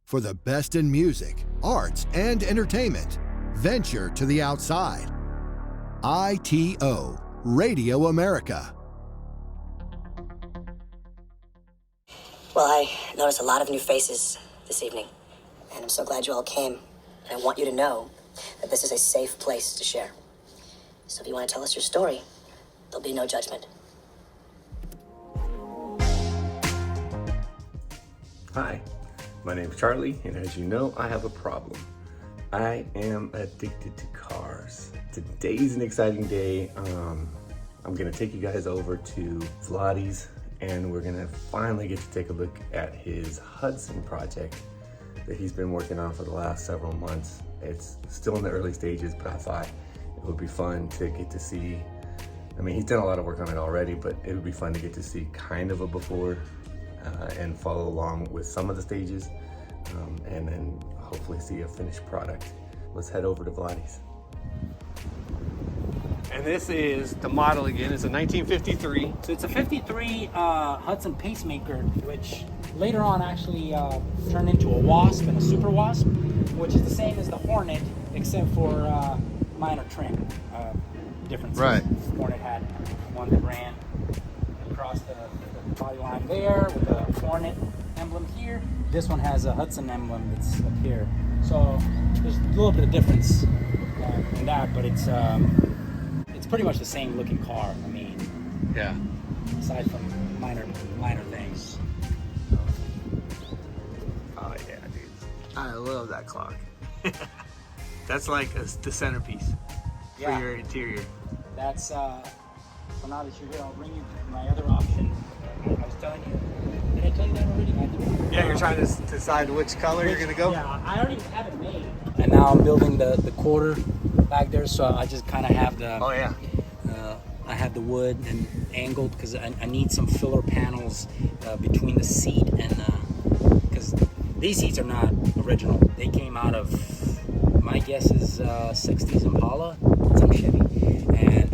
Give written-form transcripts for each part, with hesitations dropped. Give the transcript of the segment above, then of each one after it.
For the best in music, arts, and entertainment, venture to the outside. ITO Radio America. Well, I noticed a lot of new faces this evening, and I'm so glad you all came. And I want you to know that this is a safe place to share. So if you want to tell us your story, there'll be no judgment. Hi, my name is Charlie, and as you know, I have a problem. I am addicted to cars. Today's an exciting day. I'm gonna take you guys over to Vladi's, and we're gonna finally get to take a look at his Hudson project that he's been working on for the last several months. It's still in the early stages, but I thought it would be fun to get to see. I mean, he's done a lot of work on it already, but it would be fun to get to see kind of a before and follow along with some of the stages, and then hopefully see a finished product. Let's head over to Vladi's. And this is the model again. It's a 1953. So it's a 53 Hudson pacemaker, which later on actually turned into a Wasp and a Super Wasp, which is the same as the Hornet, except for minor trim differences. Right. Hornet had one that ran across the body line there with the Hornet emblem here. This one has a Hudson emblem that's up here. So there's a little bit of difference in that, but it's pretty much the same looking car. I mean, Yeah. aside from minor things. Oh yeah, dude. I love that clock. That's like the centerpiece for your interior. That's so now that you're here, I'll bring you to my other option. I was telling you. Did I tell you that already? I didn't. Yeah, you're trying to decide which color you're gonna go. Yeah, I already have it made. And now I'm building the quarter back there, so I just kind of have the. Oh yeah. I have the wood and angled because I need some filler panels between the seat and because these seats are not original. They came out of, my guess is 60s Impala, some Chevy, and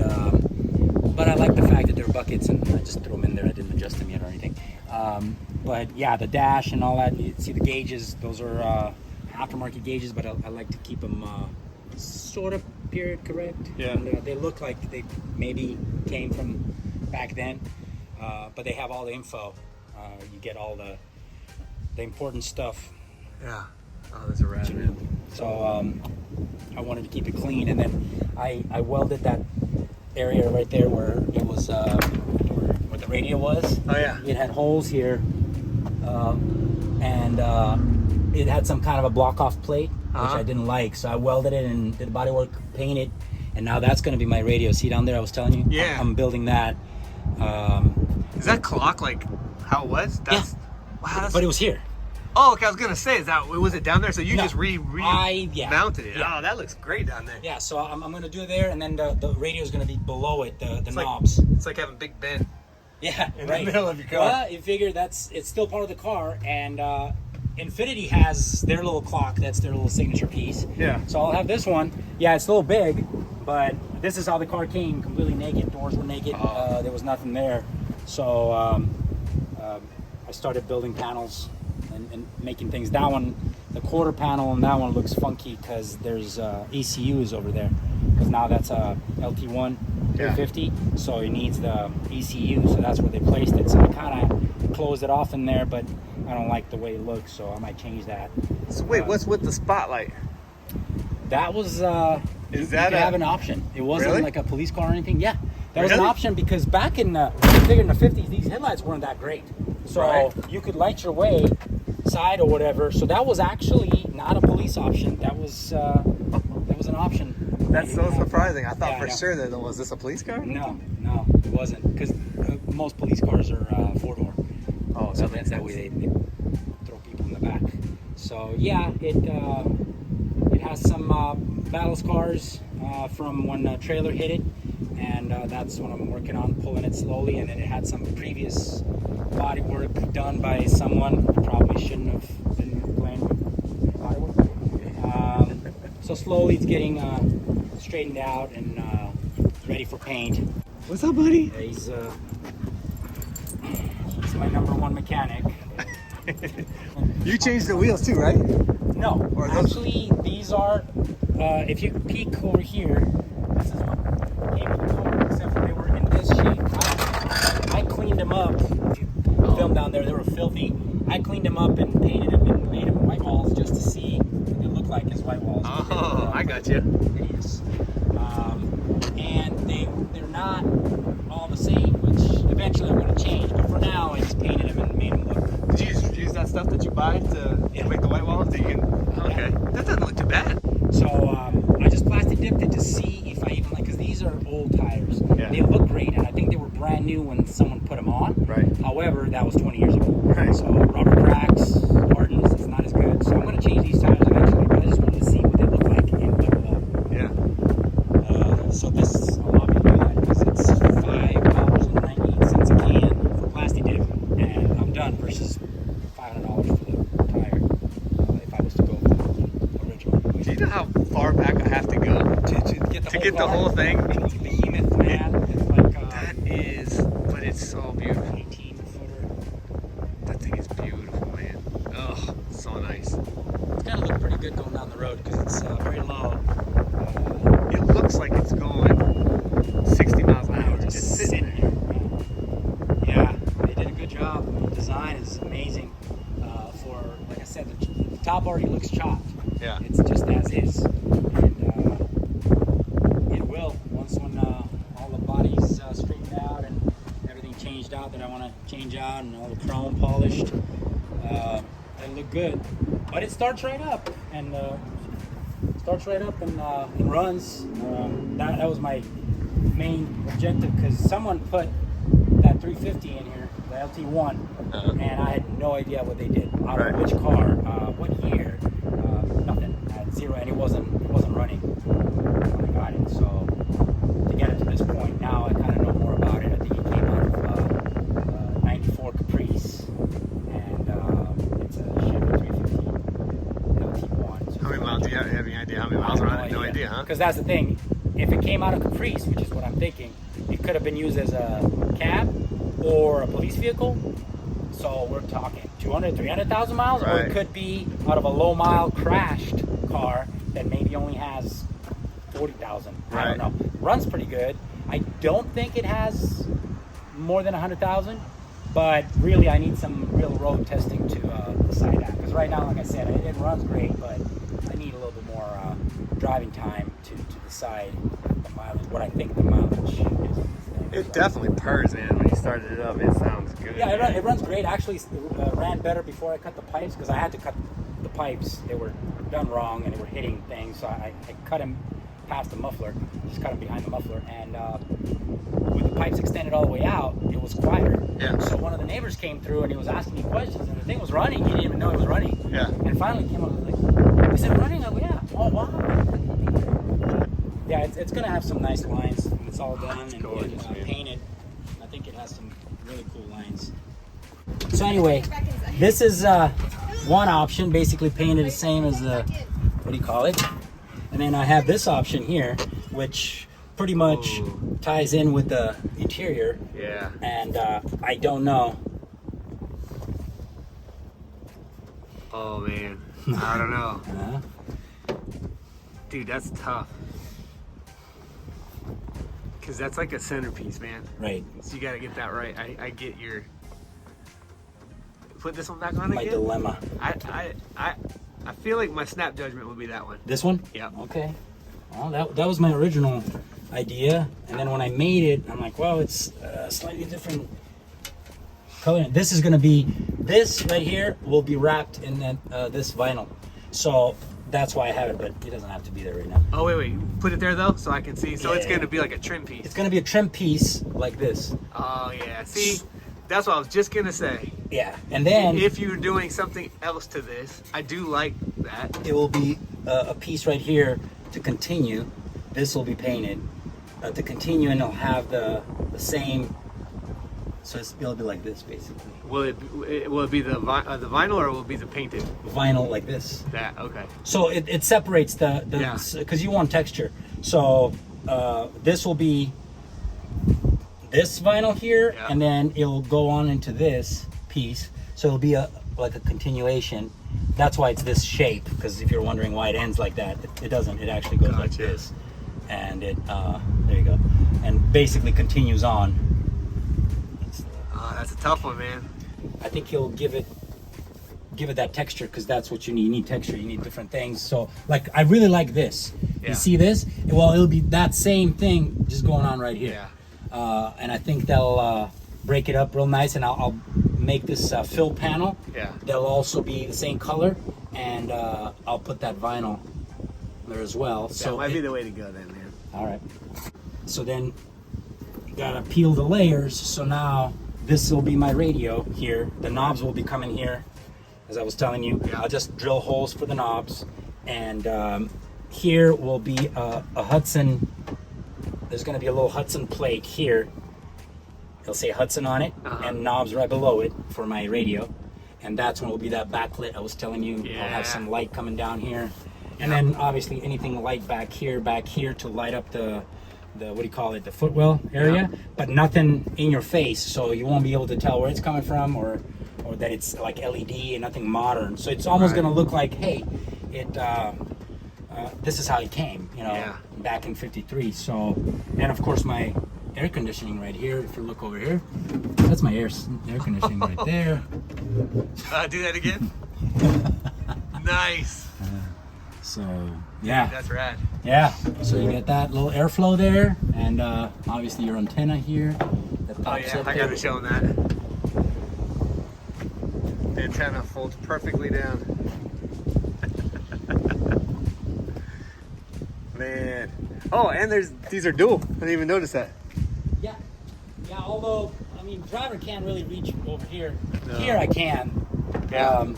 but I like the fact that they're buckets and I just threw them in there. I didn't adjust them yet or anything. But yeah, the dash and all that. You see the gauges; those are aftermarket gauges, but I like to keep them sort of period correct. Yeah. And, they look like they maybe came from back then, but they have all the info. You get all the important stuff. Yeah. Oh, there's a rat. So I wanted to keep it clean, and then I welded that area right there where it was where the radio was. Oh yeah. It had holes here, and it had some kind of a block-off plate, which I didn't like. So I welded it and did bodywork, painted, and now that's going to be my radio. See down there, I was telling you? Yeah. I'm building that. Is that clock like how it was? That's, Yeah. Wow, that's, But it was here. oh, okay. I was gonna say, was it down there? So you No. just mounted it. Yeah. Oh, that looks great down there. Yeah, so I'm going to do it there, and then the radio is going to be below it, the like- knobs. It's like having Big Ben Yeah, in right. the middle of your car. Well, you figure it's still part of the car, and Infiniti has their little clock. That's their little signature piece. Yeah. So I'll have this one. Yeah, it's a little big, but this is how the car came, completely naked. Doors were naked. Oh. There was nothing there. So I started building panels and making things. That one, the quarter panel on that one looks funky because there's ECUs over there. Because now that's a LT1 350, so it needs the ECU, so that's where they placed it. So I kind of closed it off in there, but I don't like the way it looks, so I might change that. So wait, what's with the spotlight? That was Is that you have an option. It wasn't Really? like a police car or anything. Yeah, that was an Really? option because back in the figure in the 50s, these headlights weren't that great. So Right. you could light your way side or whatever. So that was actually not a police option. That was an option. That's You so have- surprising. I thought Yeah, for I know. sure that was this a police car? No, it wasn't because most police cars are four-door. Oh, So that that's makes that sense. way they throw people in the back. So yeah, it has some battle scars from when a trailer hit it, and that's what I'm working on, pulling it slowly. And then it had some previous body work done by someone who probably shouldn't have been playing with body work. So slowly it's getting straightened out and ready for paint. What's up, buddy? Yeah, he's my number one mechanic. You changed the wheels too, right? No, Or those- actually, these are. If you peek over here, this is what came with the car, except for they were in this shape. I cleaned them up. If you film down there, they were filthy. I cleaned them up and painted them and made them white walls just to see what they look like as white walls. Oh, I got you. Hideous. And they're not all the same, which eventually I'm going to change. But for now, I just painted them and made them look. Did you use that stuff that you buy to Yeah. make the white walls? Okay, that doesn't look too bad. So I just plastic dipped it to see if I even like, because these are old tires. Yeah. They look great, and I think they were brand new when someone put them on. Right. However, that was 20 years ago. Right. So rubber cracks, hardens, it's not as good. So I'm going to change these tires eventually, but I just wanted to see what they look like in level up. Yeah. So this, I'll obviously do that because it's $5.98 a can for plastic dip, and I'm done versus $500 for the tire if I was to go with the original. Do you know how far back I have to go to get the whole thing? It's a behemoth, man. It's like That is, but it's so beautiful. 18-footer. That thing is beautiful, man. Oh, so nice. It's gonna look pretty good going down the road because it's very low. It looks like it's going 60 miles an hour. Just sitting here. Yeah, they did a good job. The design is amazing. For like I said, the top already looks chopped. Yeah. It's just as is, and it will once when all the body's straightened out and everything changed out that I want to change out and all the chrome polished. It'll look good, but it starts right up and runs. That was my main objective because someone put that 350 in here, the LT1, and I had no idea what they did. Out of which car, what year, nothing. I had zero, and it wasn't running when I got it. So to get it to this point, now I kind of know more about it. I think it came out of 94 Caprice, and it's a Chevy 350 LT1. So How many miles? Do you have any idea how many miles are on it? No idea, huh? Because that's the thing. If it came out of Caprice, which is what I'm thinking, it could have been used as a cab or a police vehicle. So we're talking 200, 300,000 miles, or Right. it could be out of a low mile crashed car that maybe only has 40,000. I Right. don't know. Runs pretty good. I don't think it has more than 100,000, but really I need some real road testing to decide that. Because right now, like I said, it runs great, but I need a little bit more driving time to decide the mileage, what I think the mileage is on this thing. It definitely purrs, man. When you started it up, it sounds good. Yeah, it runs great. Actually, ran better before I cut the pipes because I had to cut the pipes. They were done wrong and they were hitting things. So I cut them past the muffler, just cut them behind the muffler. And with the pipes extended all the way out, it was quieter. Yeah. So one of the neighbors came through and he was asking me questions, and the thing was running. He didn't even know it was running. Yeah. And finally came up and was like, "Is it running?" I go, "Yeah." "Oh, wow." Yeah, it's gonna have some nice lines when it's all done and gorgeous, man. painted. I think it has some really cool lines. So anyway, this is one option, basically painted the same as the, what do you call it? And then I have this option here, which pretty much Ooh. ties in with the interior. Yeah. And I don't know. Oh man, I don't know, Uh, dude. That's tough. Cause that's like a centerpiece, man. right. So you gotta get that right. I get your. Put this one back on My again. dilemma. I feel like my snap judgment would be that one. This one? Yeah. Okay. Well, that was my original idea, and then when I made it, I'm like, well, it's slightly different color. This is gonna be, this right here will be wrapped in that this vinyl. So that's why I have it, but it doesn't have to be there right now. Oh wait. Put it there though, so I can see. So it's Yeah. gonna be like a trim piece. It's gonna be a trim piece like this. Oh yeah. See, that's what I was just gonna say. Yeah, and then If you're doing something else to this, I do like that. it will be a piece right here to continue. This will be painted to continue, and it'll have the same. So it'll be like this basically. Will it be the vinyl or will it be the painted? Vinyl like this. That okay. So it separates the Yeah. because you want texture. So this will be this vinyl here, Yeah. and then it'll go on into this piece. So it'll be a like a continuation. That's why it's this shape, because if you're wondering why it ends like that, it doesn't. It actually goes like this. And it, there you go. And basically continues on. That's a tough one, man. I think he'll give it that texture, because that's what you need. You need texture, you need different things. So like, I really like this. Yeah. You see this? Well, it'll be that same thing just going on right here. Yeah. And I think they'll break it up real nice, and I'll make this fill panel. Yeah. They'll also be the same color, and I'll put that vinyl there as well. That so might be the way to go then, man. all right. So then you gotta peel the layers. So now this will be my radio here. The knobs will be coming here, as I was telling you. Yeah. I'll just drill holes for the knobs, and here will be a Hudson. There's gonna be a little Hudson plate here. It'll say Hudson on it, and knobs right below it for my radio. And that's when will be that backlit I was telling you. Yeah. I'll have some light coming down here. And then obviously anything light back here to light up the what do you call it, the footwell area, but nothing in your face, so you won't be able to tell where it's coming from, or that it's like LED and nothing modern. So it's almost gonna look like, hey, this is how it came, back in '53. So, and of course my air conditioning right here. If you look over here, that's my air conditioning right there. Do that again. Nice. So yeah, That's rad. yeah. So you get that little airflow there, and obviously your antenna here. That Oh pops yeah, up I there. gotta show them that. The antenna folds perfectly down. Man. Oh, and these are dual. I didn't even notice that. Yeah, yeah. Although I mean, driver can't really reach over here. No. Here I can. Yeah.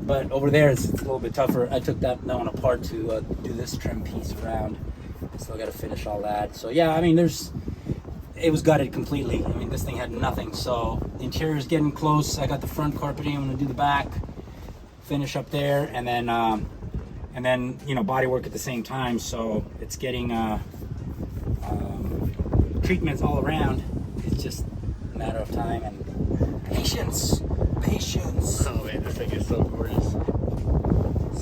But over there it's a little bit tougher. I took that one apart to do this trim piece around. Still got to finish all that. So yeah, I mean, it was gutted completely. I mean, this thing had nothing. So the interior's getting close. I got the front carpeting. I'm gonna do the back, finish up there, and then body work at the same time. So it's getting treatments all around. It's just a matter of time and patience. Oh man, this thing is so gorgeous.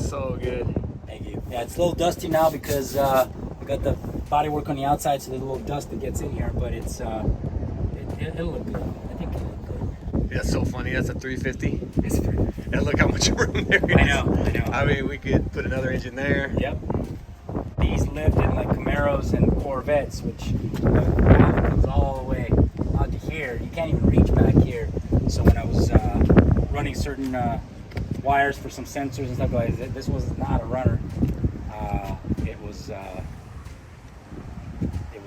So good. Thank you. Yeah, it's a little dusty now because we got the body work on the outside, so there's a little dust that gets in here, but it's it'll look good. I think it'll look good. That's so funny. That's a 350. It's 3. And look how much room there is. I know. I mean, we could put another engine there. Yep. These lived in like Camaros and Corvettes, which the ground comes all the way out to here. You can't even reach back here. So when I was running certain wires for some sensors and stuff like that, this was not a runner. It was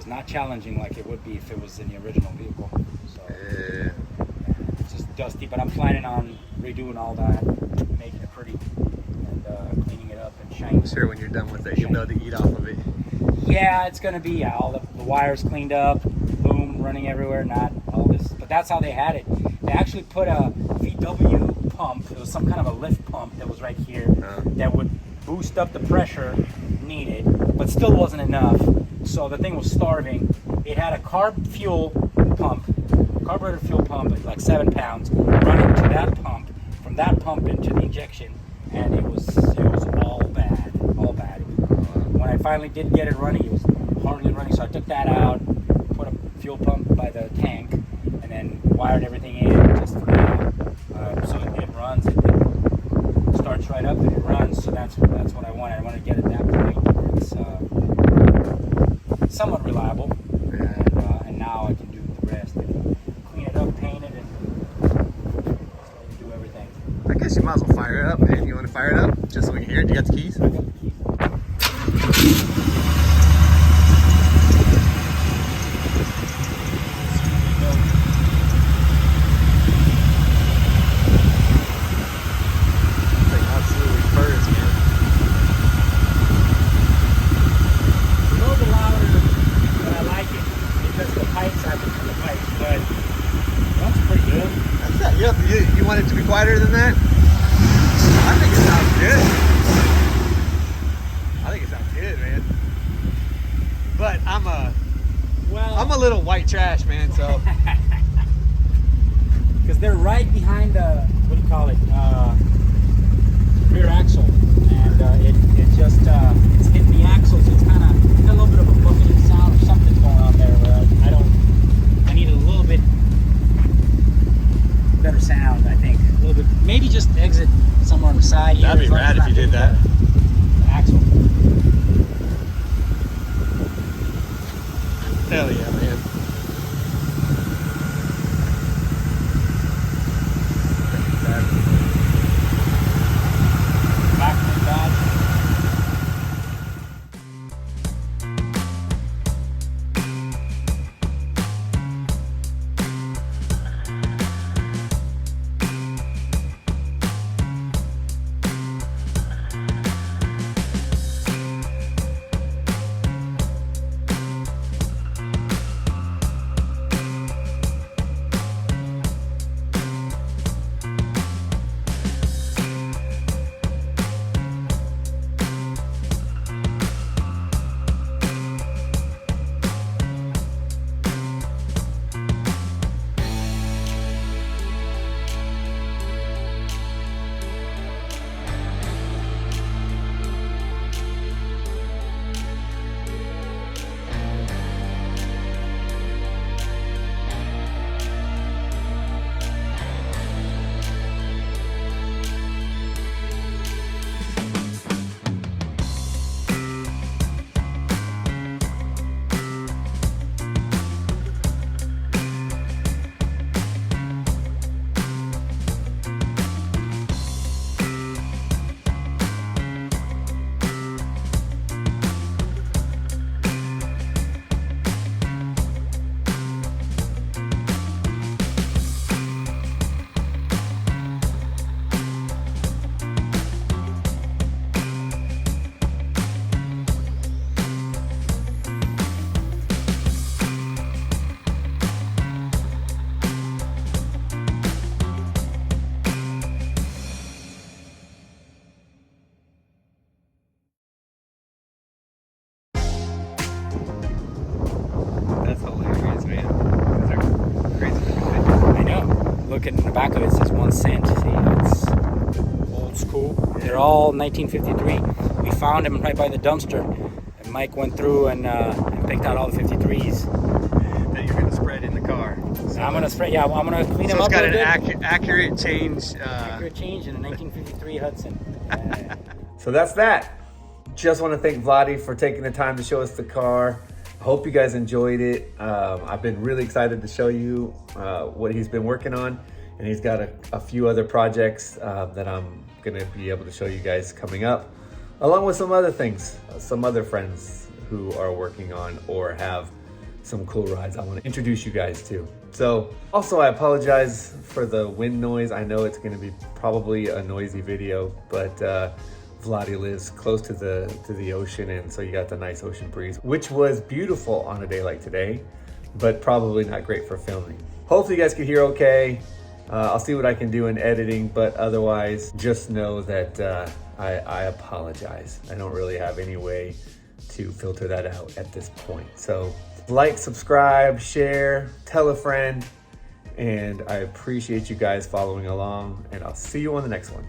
not challenging like it would be if it was in the original vehicle. So it's just dusty, but I'm planning on redoing all that, making it pretty, and cleaning it up and shining. I'm sure when you're done with it, you'll be able to eat off of it. Yeah, it's gonna be all the wires cleaned up, boom, running everywhere, not all this. But that's how they had it. They actually put a VW pump. It was some kind of a lift pump that was right here that would boost up the pressure needed, but still wasn't enough. So the thing was starving. It had a carburetor fuel pump at like 7 pounds running to that pump, from that pump into the injection, and it was all bad. When I finally did get it running, it was hardly running, so I took that out, put a fuel pump by the tank, and then wired everything in just for now. So it runs, it starts right up and it runs, so that's what I wanted. I want to get it that point where it's somewhat reliable, and now I can do the rest. I can clean it up, paint it, and do everything. I guess you might as well fire it up, man. You want to fire it up? Just so we can hear it? You got the keys? I got the keys. You want it to be quieter than that? I think it sounds good, man. But I'm a little white trash, man, so. Because because they're right behind the, what do you call it, rear axle, and it just it's hitting the axle, so it's kind of got a little bit of a bucketing sound or something's going on there. Where I need a little bit better sound. I think a little bit, maybe just exit somewhere on the side. That'd be rad if you did that. The axle. Hell yeah, man. Back bad. That's hilarious, man. Those are crazy looking things. I know. Look at the back of it, it says 1 cent. See, it's old school. They're all 1953. We found them right by the dumpster. And Mike went through and picked out all the 53s. That you're gonna spread in the car. So I'm gonna spray. Yeah, I'm gonna clean them it's up got a an little bit. accurate change. Accurate change in a 1953 Hudson. So that's that. Just want to thank Vladi for taking the time to show us the car. Hope you guys enjoyed it. I've been really excited to show you what he's been working on, and he's got a few other projects that I'm gonna be able to show you guys coming up, along with some other things, some other friends who are working on or have some cool rides I want to introduce you guys to. So also I apologize for the wind noise. I know it's gonna be probably a noisy video, but Vladi lives close to the ocean, and so you got the nice ocean breeze, which was beautiful on a day like today, but probably not great for filming. Hopefully you guys can hear okay. I'll see what I can do in editing, but otherwise just know that I apologize. I don't really have any way to filter that out at this point. So like, subscribe, share, tell a friend, and I appreciate you guys following along, and I'll see you on the next one.